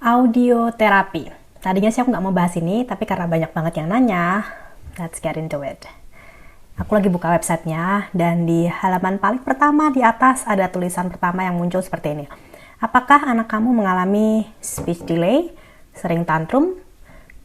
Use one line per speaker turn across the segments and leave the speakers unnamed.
Audioterapi. Tadinya sih aku nggak mau bahas ini, tapi karena banyak banget yang nanya, let's get into it. Aku lagi buka websitenya, dan di halaman paling pertama di atas ada tulisan pertama yang muncul seperti ini. Apakah anak kamu mengalami speech delay, sering tantrum,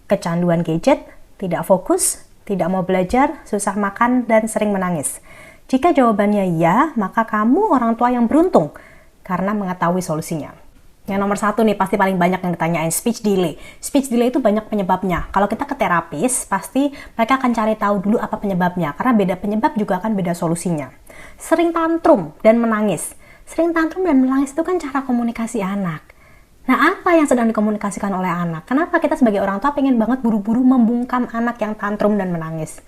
kecanduan gadget, tidak fokus, tidak mau belajar, susah makan, dan sering menangis? Jika jawabannya ya, maka kamu orang tua yang beruntung karena mengetahui solusinya. Yang nomor satu nih, pasti paling banyak yang ditanyain, speech delay. Speech delay itu banyak penyebabnya. Kalau kita ke terapis, pasti mereka akan cari tahu dulu apa penyebabnya. Karena beda penyebab juga akan beda solusinya. Sering tantrum dan menangis. Sering tantrum dan menangis itu kan cara komunikasi anak. Nah, apa yang sedang dikomunikasikan oleh anak? Kenapa kita sebagai orang tua pengen banget buru-buru membungkam anak yang tantrum dan menangis?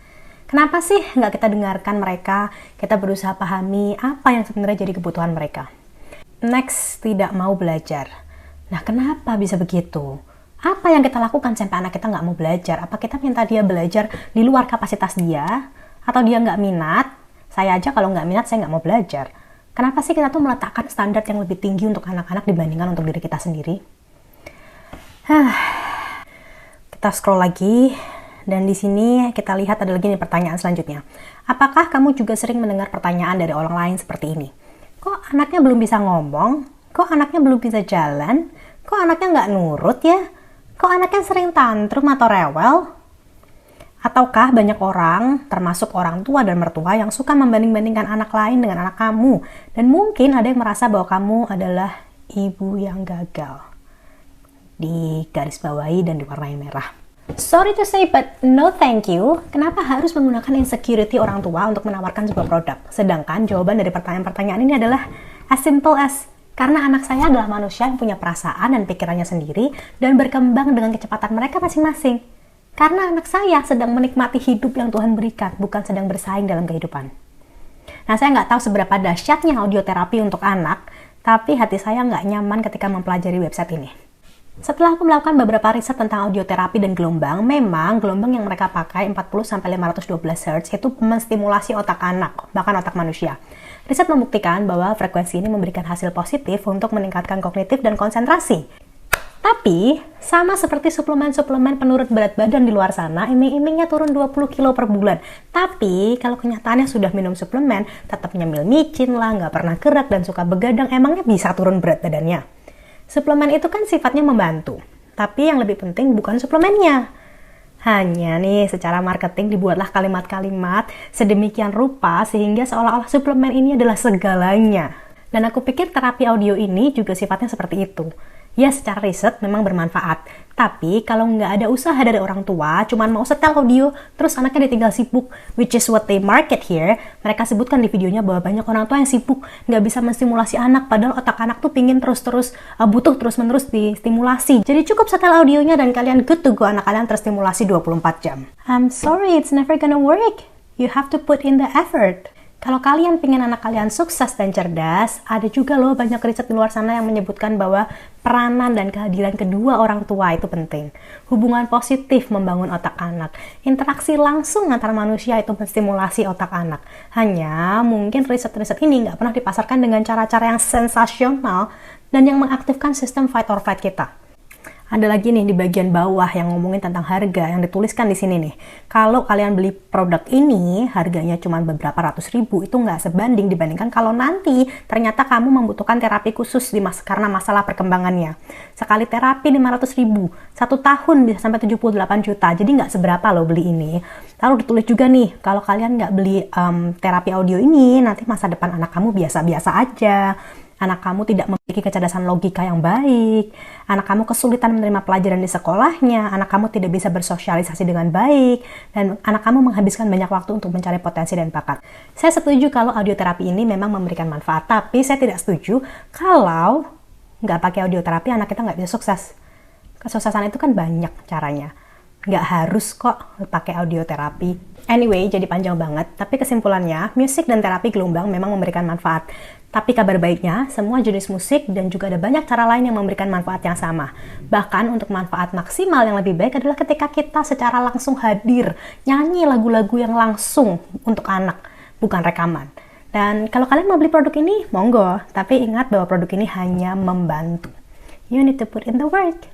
Kenapa sih nggak kita dengarkan mereka, kita berusaha pahami apa yang sebenarnya jadi kebutuhan mereka? Next, tidak mau belajar. Nah, kenapa bisa begitu? Apa yang kita lakukan sampai anak kita nggak mau belajar? Apa kita minta dia belajar di luar kapasitas dia? Atau dia nggak minat? Saya aja kalau nggak minat, saya nggak mau belajar. Kenapa sih kita tuh meletakkan standar yang lebih tinggi untuk anak-anak dibandingkan untuk diri kita sendiri? Kita scroll lagi, dan di sini kita lihat ada lagi nih pertanyaan selanjutnya. Apakah kamu juga sering mendengar pertanyaan dari orang lain seperti ini? Kok anaknya belum bisa ngomong? Kok anaknya belum bisa jalan? Kok anaknya nggak nurut ya? Kok anaknya sering tantrum atau rewel? Ataukah banyak orang, termasuk orang tua dan mertua, yang suka membanding-bandingkan anak lain dengan anak kamu? Dan mungkin ada yang merasa bahwa kamu adalah ibu yang gagal. Di garis bawahi dan diwarnai merah. Sorry to say, but no thank you. Kenapa harus menggunakan insecurity orang tua untuk menawarkan sebuah produk? Sedangkan jawaban dari pertanyaan-pertanyaan ini adalah as simple as, karena anak saya adalah manusia yang punya perasaan dan pikirannya sendiri dan berkembang dengan kecepatan mereka masing-masing. Karena anak saya sedang menikmati hidup yang Tuhan berikan, bukan sedang bersaing dalam kehidupan. Nah, saya nggak tahu seberapa dahsyatnya audioterapi untuk anak, tapi hati saya nggak nyaman ketika mempelajari website ini. Setelah aku melakukan beberapa riset tentang audioterapi dan gelombang, memang gelombang yang mereka pakai 40-512 Hz itu menstimulasi otak anak, bahkan otak manusia. Riset membuktikan bahwa frekuensi ini memberikan hasil positif untuk meningkatkan kognitif dan konsentrasi. Tapi, sama seperti suplemen-suplemen penurut berat badan di luar sana, iming-imingnya turun 20 kilo per bulan. Tapi, kalau kenyataannya sudah minum suplemen, tetap nyemil micin lah, nggak pernah gerak dan suka begadang, emangnya bisa turun berat badannya? Suplemen itu kan sifatnya membantu, tapi yang lebih penting bukan suplemennya. Hanya nih, secara marketing dibuatlah kalimat-kalimat sedemikian rupa sehingga seolah-olah suplemen ini adalah segalanya. Dan aku pikir terapi audio ini juga sifatnya seperti itu. Ya, secara riset memang bermanfaat. Tapi kalau nggak ada usaha dari orang tua, cuman mau setel audio, terus anaknya ditinggal sibuk, which is what they market here. Mereka sebutkan di videonya bahwa banyak orang tua yang sibuk, nggak bisa menstimulasi anak, padahal otak anak tuh pingin terus-terus, butuh terus-menerus distimulasi. Jadi cukup setel audionya dan kalian good to go, anak kalian terstimulasi 24 jam. I'm sorry, it's never gonna work. You have to put in the effort. Kalau kalian pengen anak kalian sukses dan cerdas, ada juga loh banyak riset di luar sana yang menyebutkan bahwa peranan dan kehadiran kedua orang tua itu penting. Hubungan positif membangun otak anak. Interaksi langsung antar manusia itu menstimulasi otak anak. Hanya mungkin riset-riset ini nggak pernah dipasarkan dengan cara-cara yang sensasional dan yang mengaktifkan sistem fight or flight kita. Ada lagi nih di bagian bawah yang ngomongin tentang harga, yang dituliskan di sini nih. Kalau kalian beli produk ini, harganya cuma beberapa ratus ribu, itu nggak sebanding dibandingkan kalau nanti ternyata kamu membutuhkan terapi khusus karena masalah perkembangannya. Sekali terapi 500 ribu, 1 tahun bisa sampai 78 juta, jadi nggak seberapa loh beli ini. Lalu ditulis juga nih, kalau kalian nggak beli terapi audio ini, nanti masa depan anak kamu biasa-biasa aja. Anak kamu tidak memiliki kecerdasan logika yang baik, anak kamu kesulitan menerima pelajaran di sekolahnya, anak kamu tidak bisa bersosialisasi dengan baik, dan anak kamu menghabiskan banyak waktu untuk mencari potensi dan bakat. Saya setuju kalau audioterapi ini memang memberikan manfaat, tapi saya tidak setuju kalau nggak pakai audioterapi anak kita nggak bisa sukses. Kesuksesan itu kan banyak caranya. Nggak harus kok pakai audioterapi. Anyway, jadi panjang banget, tapi kesimpulannya, musik dan terapi gelombang memang memberikan manfaat. Tapi kabar baiknya, semua jenis musik dan juga ada banyak cara lain yang memberikan manfaat yang sama. Bahkan untuk manfaat maksimal yang lebih baik adalah ketika kita secara langsung hadir, nyanyi lagu-lagu yang langsung untuk anak, bukan rekaman. Dan kalau kalian mau beli produk ini, monggo. Tapi ingat bahwa produk ini hanya membantu. You need to put in the work.